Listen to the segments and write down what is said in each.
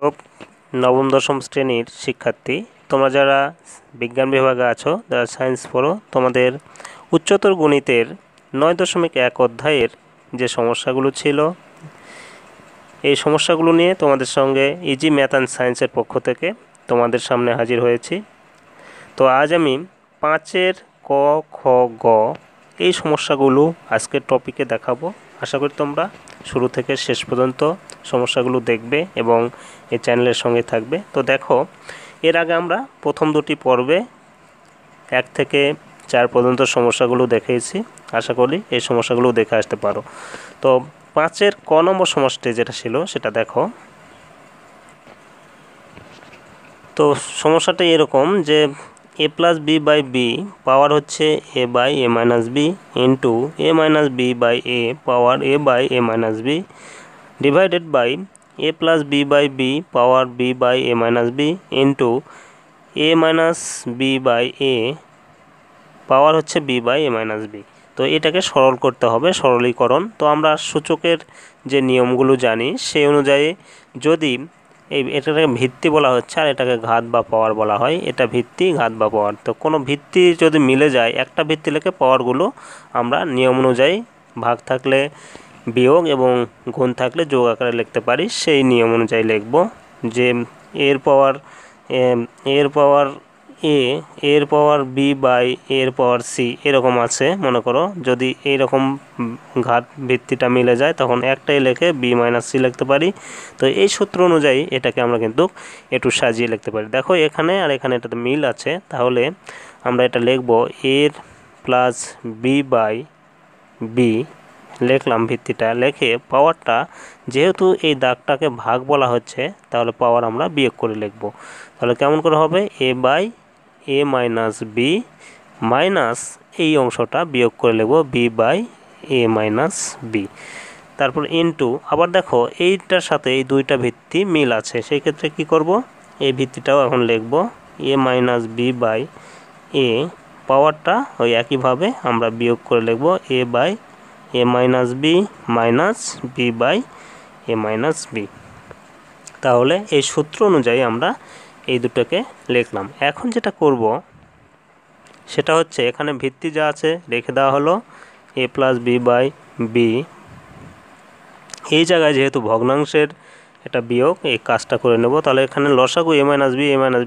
নবম দশম শ্রেণীর শিক্ষার্থী, তোমরা যারা বিজ্ঞান বিভাগে আছো, যারা সায়েন্স পড়ো, তোমাদের উচ্চতর গণিতের 9.1 অধ্যায়ের যে সমস্যাগুলো ছিল, এই সমস্যাগুলো নিয়ে তোমাদের সঙ্গে ইজি ম্যাথ অ্যান্ড সায়েন্সের পক্ষ থেকে তোমাদের সামনে হাজির হয়েছি। তো আজ আমি 5-এর ক, খ, গ এই সমস্যাগুলো আজকের টপিকে দেখাবো। আশা করি তোমরা শুরু থেকে শেষ পর্যন্ত সমস্যাগুলো দেখবে এবং এই চ্যানেলের সঙ্গে থাকবে। তো দেখো, এর আগে আমরা প্রথম দুটি পর্বে 1 থেকে 4 পর্যন্ত সমস্যাগুলো দেখিয়েছি। আশা করি এই সমস্যাগুলো দেখে আসতে পারো। তো 5-এর ক নম্বর সমস্যাটি যেটা ছিল সেটা দেখো। তো সমস্যাটা এরকম যে a plus b by b power হচ্ছে a by a minus b into a minus b by a power a by a minus b divided by a plus b by b power b by a minus b into a minus b by a power হচ্ছে b by a minus b. তো এটাকে সরল করতে হবে, সরলীকরণ। তো আমরা সূচকের যে নিয়মগুলো জানি সেই অনুযায়ী যদি এটাকে ভিত্তি বলা হচ্ছে আর এটাকে ঘাত বা পাওয়ার বলা হয়, এটা ভিত্তি, ঘাত বা পাওয়ার। তো কোনো ভিত্তি যদি মিলে যায়, একটা ভিত্তি লিখে পাওয়ারগুলো আমরা নিয়ম অনুযায়ী ভাগ থাকলে বিয়োগ এবং গুণ থাকলে যোগ আকারে লিখতে পারি। সেই নিয়ম অনুযায়ী লিখব যে এর পাওয়ার এ, এর পাওয়ার বি বাই এর পাওয়ার সি এরকম আছে মনে করো। যদি এইরকম ঘাত ভিত্তিটা মিলে যায় তখন একটাই লিখে বি মাইনাস সি লিখতে পারি। তো এই সূত্র অনুযায়ী এটাকে আমরা কিন্তু একটু সাজিয়ে লিখতে পারি। দেখো এখানে আর এখানে এটাতে মিল আছে, তাহলে আমরা এটা লিখব এর প্লাস বি বাই বি লিখলাম ভিত্তিটা, লিখে পাওয়ারটা যেহেতু এই দাগটাকে ভাগ বলা হচ্ছে তাহলে পাওয়ার আমরা বিয়োগ করে লিখব। তাহলে কেমন করে হবে? A by a minus B minus এই অংশটা বিয়োগ করে লিখব b by a minus b. তারপর ইনটু, আবার দেখো এইটার সাথে এই দুইটা ভিত্তি মিল আছে, সেই ক্ষেত্রে কি করব? এই ভিত্তিটাও এখন লিখব a minus b by a, পাওয়ারটা ওই একইভাবে আমরা বিয়োগ করে লিখব a by a minus B minus b by a minus b. তাহলে এই সূত্র অনুযায়ী আমরা এই দুটোকে লিখলাম। এখন যেটা করব সেটা হচ্ছে এখানে ভিত্তি যা আছে রেখে দেওয়া হলো এ প্লাস বি বাই বি। এই জায়গায় যেহেতু ভগ্নাংশের এটা বিয়োগ, এই কাজটা করে নেব। তাহলে এখানে লসাগু এ মাইনাস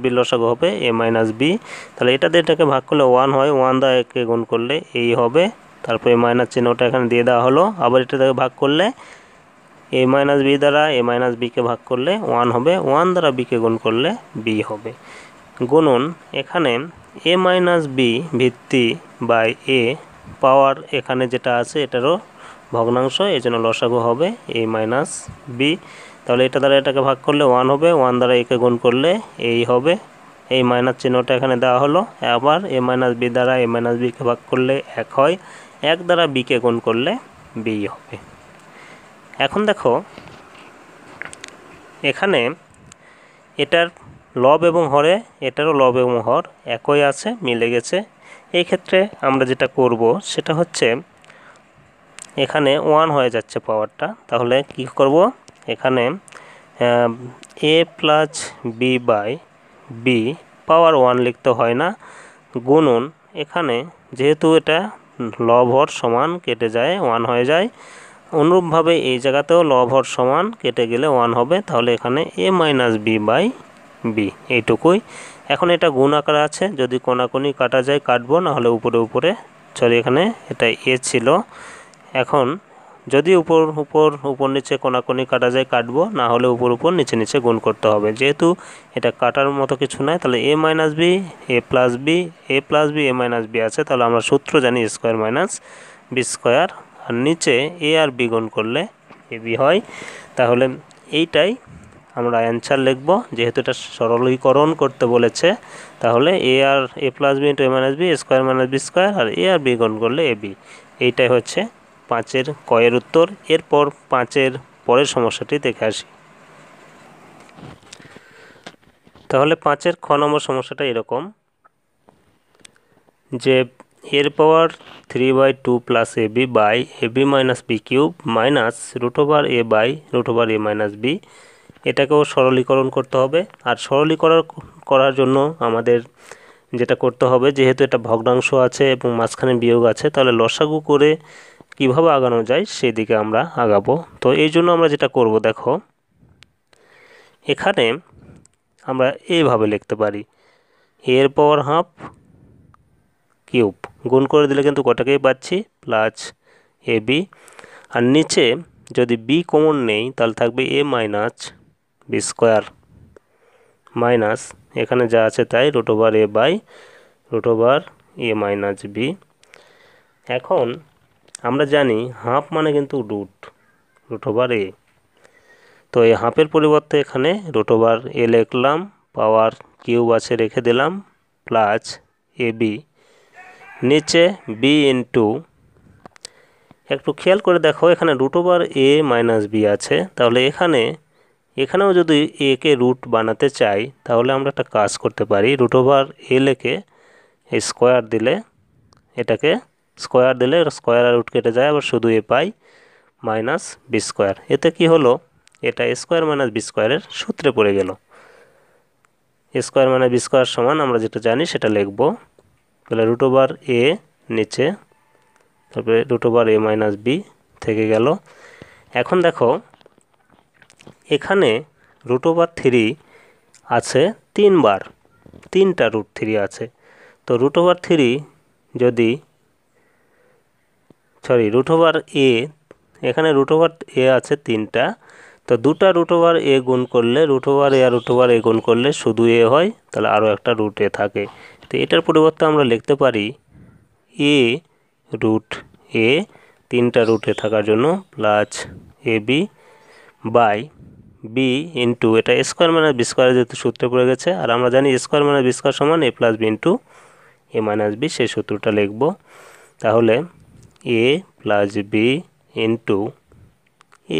বি লসাগু হবে এ মাইনাস বি। তাহলে এটাতে এটাকে ভাগ করলে 1 হয়, 1 দ্বারা একে গুণ করলে এই হবে। তারপর এই মাইনাস চিহ্নটা এখানে দিয়ে দেওয়া হলো। আবার এটা থেকে ভাগ করলে এ মাইনাস বি দ্বারা এ মাইনাস বিকে ভাগ করলে 1 হবে, 1 দ্বারা বিকে গুণ করলে বি হবে। গুণন এখানে এ মাইনাস বি ভিত্তি বাই এ পাওয়ার এখানে যেটা আছে এটারও ভগ্নাংশ, এই জন্য লসাগু হবে এ মাইনাস বি। তাহলে এটা দ্বারা এটাকে ভাগ করলে 1 হবে, 1 দ্বারা একে গুণ করলে এই হবে। এই মাইনাস চিহ্নটা এখানে দেওয়া হলো। আবার এ মাইনাস বি দ্বারা এ মাইনাস বিকে ভাগ করলে 1 হয়, 1 দ্বারা বিকে গুণ করলে বি হবে। এখন দেখো এখানে এটার লব এবং হরে এটারও লব এবং হর একই আছে, মিলে গেছে। এই ক্ষেত্রে আমরা যেটা করব সেটা হচ্ছে এখানে 1 হয়ে যাচ্ছে পাওয়ারটা। তাহলে কি করব? এখানে এ প্লাস বি বাই বি পাওয়ার 1 লিখতে হয় না, গুণন এখানে যেহেতু এটা লব হর সমান কেটে যায় 1 হয়ে যায়, অনুরূপভাবে এই জায়গাতেও লব হর সমান কেটে গেলে 1 হবে। তাহলে এখানে এ মাইনাস বি বাই বি এইটুকুই। এখন এটা গুণ আকারে আছে, যদি কোনাকুনি কাটা যায় কাটবো, না হলে উপরে উপরে, সরি এখানে এটা এ ছিল, এখন যদি উপর নিচে কোনাকুনি কাটা যায় কাটবো, না হলে উপর নিচে নিচে গুণ করতে হবে। যেহেতু এটা কাটার মতো কিছু নাই, তাহলে এ minus B A plus B A plus B A minus B আছে, তাহলে আমরা সূত্র জানি এ স্কোয়ার মাইনাস বি স্কোয়ার, আর নিচে এ আর বি গুণ করলে এ বি হয়। তাহলে এইটাই আমরা অ্যান্সার লিখব, যেহেতু এটা সরলীকরণ করতে বলেছে। তাহলে এ আর a plus b into a minus B square minus B square, আর এ আর বি গুণ করলে এ বি। এইটাই হচ্ছে 5-এর কয়ের উত্তর। এরপর 5-এর পরের সমস্যাটি দেখে আসি। তাহলে 5-এর খ নম্বর সমস্যাটা এরকম যে এর power 3/2 plus A B by A B minus B cube minus root over A by root over A minus B এটাকেও সরলীকরণ করতে হবে। আর করার জন্য আমাদের যেটা করতে হবে, যেহেতু এটা ভগ্নাংশ আছে এবং মাঝখানে বিয়োগ আছে, তাহলে লসাগু করে কিভাবে আগানো যায় সেই দিকে আমরা আগাবো। তো এই জন্য আমরা যেটা করব, দেখো এখানে আমরা এইভাবে লিখতে পারি, এর পাওয়ার হাফ কিউব গুণ করে দিলে কিন্তু কটাকেই পাচ্ছি প্লাস এ বি। আর নিচে যদি বি কমন নেই তাহলে থাকবে A minus B square minus এখানে যা আছে তাই root over A by root over A minus B. এখন আমরা জানি হাফ মানে কিন্তু রুট ওভার এ, তো এই হাফের পরিবর্তে এখানে রুট ওভার এ লিখলাম, পাওয়ার কিউব আছে রেখে দিলাম, প্লাস এ বি, নিচে বি ইন্টু, একটু খেয়াল করে দেখো এখানে রুট ওভার এ মাইনাস বি আছে, তাহলে এখানেও যদি এ কে রুট বানাতে চাই তাহলে আমরা একটা কাজ করতে পারি, রুট ওভার এ লেখে স্কোয়ার দিলে, এটাকে স্কোয়ার দিলে স্কোয়ার আর রুট কেটে যায়, আবার শুধু এ পাই মাইনাস বি স্কোয়ার। এতে কি হলো, এটা স্কোয়ার মাইনাস বি স্কোয়ারের সূত্রে পড়ে গেল। স্কোয়ার মাইনাস বি স্কোয়ার সমান আমরা যেটা জানি সেটা লিখব, তাহলে রুট ওভার এ নিচে, তারপরে রুট ওভার এ মাইনাস বি থেকে গেল। এখন দেখো এখানে রুট ওভার 3 আছে 3বার, 3টা রুট 3 আছে। তো রুট ওভার 3 যদি রুট ওভার এ, এখানে রুট ওভার এ আছে 3টা, তো 2টা রুট ওভার এ গুণ করলে রুট ওভার এ আর রুট ওভার এ গুণ করলে শুধু এ হয়, তাহলে আরও একটা রুট এ থাকে। তো এটার পরিবর্তে আমরা লিখতে পারি এ রুট এ, 3টা রুট এ থাকার জন্য, plus A B by B into, এটা স্কোয়ার মাইনাস বি স্কোয়ার যেহেতু সূত্রে পড়ে গেছে, আর আমরা জানি স্কোয়ার মাইনাস বি স্কোয়ার সমান এ plus b into a minus B, সেই সূত্রটা লিখব। তাহলে এ plus b into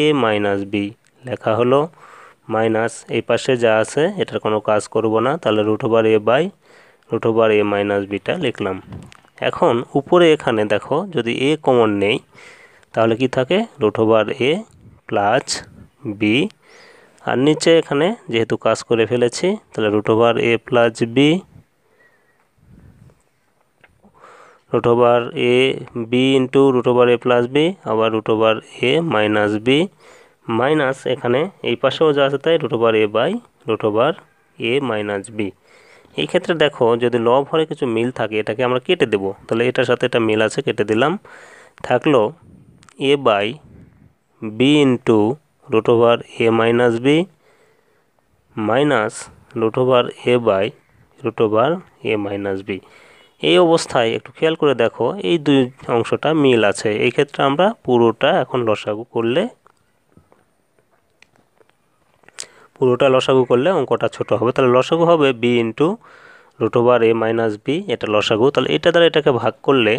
a minus B লেখা হলো, মাইনাস এই পাশে যা আছে এটার কোনো কাজ করব না, তাহলে root over A by root over A minus বিটা লিখলাম। এখন উপরে এখানে দেখো যদি এ কমন নেই তাহলে কি থাকে, root over A plus B, আর নিচে এখানে যেহেতু কাজ করে ফেলেছি তাহলে root over A plus B, root over A B into root over A plus B, আবার রুট ওভার এ মাইনাস বি, মাইনাস এখানে এই পাশেও যা আছে তাই root over A by root over A minus B. এই ক্ষেত্রে দেখো যদি লব হরে কিছু মিল থাকে এটাকে আমরা কেটে দেব, তাহলে এটার সাথে এটা মিল আছে কেটে দিলাম, থাকলো a by B into root over A minus B minus root over A by root over A minus B. এই অবস্থায় একটু খেয়াল করে দেখো এই দুই অংশটা মিল আছে, এই ক্ষেত্রে আমরা পুরোটা এখন লসাগু করলে অঙ্কটা ছোট হবে, তাহলে লসাগু হবে বি ইন্টু রুট ওভার এ মাইনাস বি, এটা লসাগু। তাহলে এটা দ্বারা এটাকে ভাগ করলে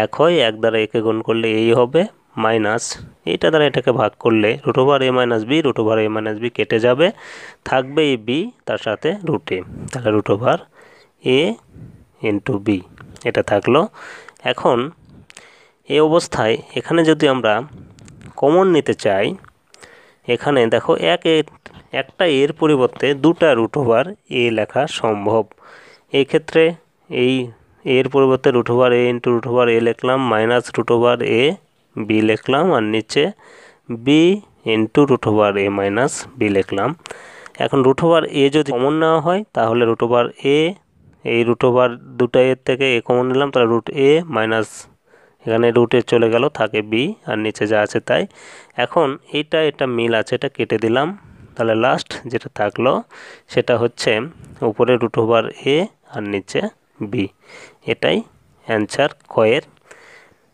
1 হয়, 1 দ্বারা একে গুণ করলে এই হবে, মাইনাস এইটা দ্বারা এটাকে ভাগ করলে রুট ওভার এ মাইনাস বি, রুট ওভার এ মাইনাস বি কেটে যাবে, থাকবে এই বি তার সাথে রুট এ, তাহলে রুট ওভার এ ইন্টু বি এটা থাকলো। এখন এই অবস্থায় এখানে যদি আমরা কমন নিতে চাই, এখানে দেখো একটা এর পরিবর্তে 2টা রুট ওভার এ লেখা সম্ভব। এই ক্ষেত্রে এই এর পরিবর্তে রুট ওভার এ ইন্টু রুট ওভার এ লিখলাম, minus root over A B লিখলাম, আর নিচে বি ইন্টু রুট ওভার এ মাইনাস বি লিখলাম। এখন রুট ওভার এ যদি কমন নেওয়া হয় তাহলে রুট ওভার এ, এই রুট ওভার 2টা এর থেকে এ কমন নিলাম, তাহলে রুট এ মাইনাস এখানে রুট এ চলে গেল, থাকে বি, আর নিচে যা আছে তাই। এখন এটা মিল আছে, এটা কেটে দিলাম, তাহলে লাস্ট যেটা থাকলো সেটা হচ্ছে উপরে রুট ওভার এ আর নিচে বি, এটাই অ্যান্সার কয়ের।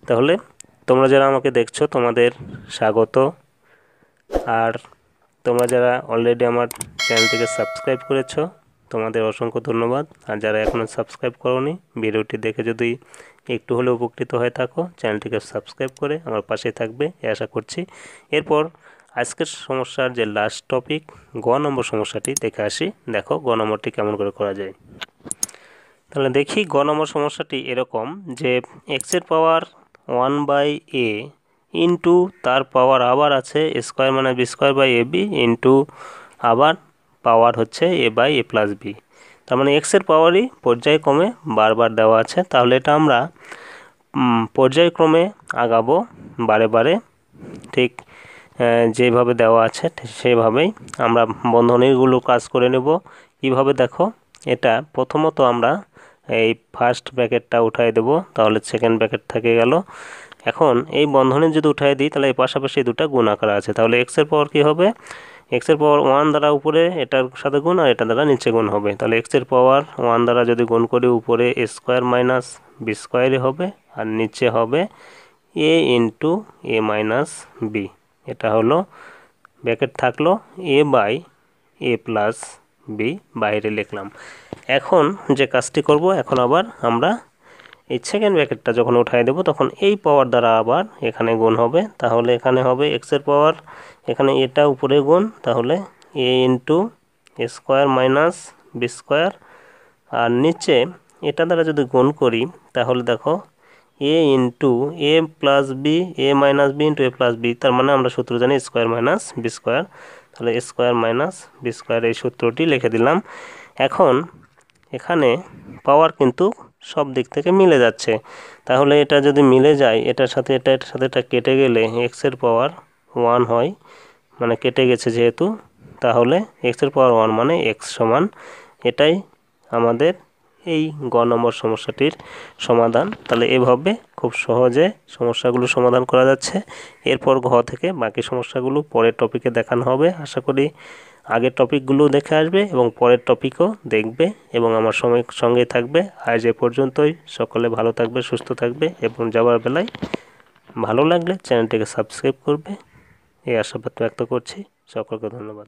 তাহলে তোমরা যারা আমাকে দেখছো তোমাদের স্বাগত, আর তোমরা যারা অলরেডি আমার চ্যানেলটিকে সাবস্ক্রাইব করেছো তোমাদের অসংখ্য ধন্যবাদ, আর যারা এখনও সাবস্ক্রাইব করোনি ভিডিওটি দেখে যদি একটু হলেও উপকৃত হয়ে থাকো চ্যানেলটিকে সাবস্ক্রাইব করে আমার পাশে থাকবে এই আশা করছি। এরপর আজকের সমস্যার যে লাস্ট টপিক গ নম্বর সমস্যাটি দেখে আসি, দেখো গ নম্বরটি কেমন করে করা যায়। তাহলে দেখি গ নম্বর সমস্যাটি এরকম যে এক্সের পাওয়ার 1/a ইন্টু তার পাওয়ার আবার আছে স্কোয়ার মানে B square by A B into আবার পাওয়ার হচ্ছে a by a plus B, তার মানে এক্সের পাওয়ারই পর্যায়ক্রমে বারবার দেওয়া আছে। তাহলে এটা আমরা পর্যায়ক্রমে আগাবো বারে বারে, ঠিক যেভাবে দেওয়া আছে সেভাবেই আমরা বন্ধনীগুলো কাজ করে নেব। কীভাবে দেখো, এটা প্রথমত আমরা এই ফার্স্ট ব্র্যাকেটটা উঠাই দেব, তাহলে সেকেন্ড ব্র্যাকেট থেকে গেল। এখন এই বন্ধনী যদি উঠাই দিই তাহলে এই পাশাপাশি দুটা গুণ আকার আছে, তাহলে এক্সের পাওয়ার কী হবে, এক্সের পাওয়ার 1 দ্বারা উপরে এটার সাথে গুণ আর এটা দ্বারা নিচে গুণ হবে। তাহলে এক্সের পাওয়ার 1 দ্বারা যদি গুণ করি উপরে a স্কোয়ার মাইনাস বি স্কোয়ারই হবে, আর নিচে হবে a into a minus B. এটা হলো ব্র্যাকেট থাকলো a by a plus B, বাইরে লিখলাম। এখন যে কাজটি করব, এখন আবার আমরা এই সেকেন্ড ব্র্যাকেটটা যখন উঠাই দেব তখন এই পাওয়ার দ্বারা আবার এখানে গুণ হবে, তাহলে এখানে হবে এক্সের পাওয়ার, এখানে এটা উপরে গুণ, তাহলে a into a square minus B square, আর নিচে এটা দ্বারা যদি গুণ করি তাহলে দেখো a into a plus b, a minus b into a plus B, তার মানে আমরা সূত্র জানি স্কোয়ার মাইনাস বি স্কোয়ার, তাহলে স্কোয়ার মাইনাস বি স্কোয়ার এই সূত্রটি লিখে দিলাম। এখন এখানে পাওয়ার কিন্তু সব দিক থেকে মিলে যাচ্ছে, তাহলে এটা যদি মিলে যায় এটার সাথে এটার সাথে এটা কেটে গেলে এক্সের পাওয়ার 1 হয়, মানে কেটে গেছে যেহেতু, তাহলে এক্সের পাওয়ার 1 মানে এক্স সমান। এটাই আমাদের এই গ নম্বর সমস্যাটির সমাধান। তাহলে এভাবে খুব সহজে সমস্যাগুলো সমাধান করা যাচ্ছে। এরপর ঘ থেকে বাকি সমস্যাগুলো পরের টপিকে দেখানো হবে। আশা করি আগের টপিকগুলো দেখে আসবে এবং পরের টপিকও দেখবে এবং আমার সঙ্গেই থাকবে। আজ এ পর্যন্তই। সকলে ভালো থাকবে, সুস্থ থাকবে এবং যাওয়ার বেলায় ভালো লাগলে চ্যানেলটিকে সাবস্ক্রাইব করবে, এই আশাবাদ ব্যক্ত করছি। সকলকে ধন্যবাদ।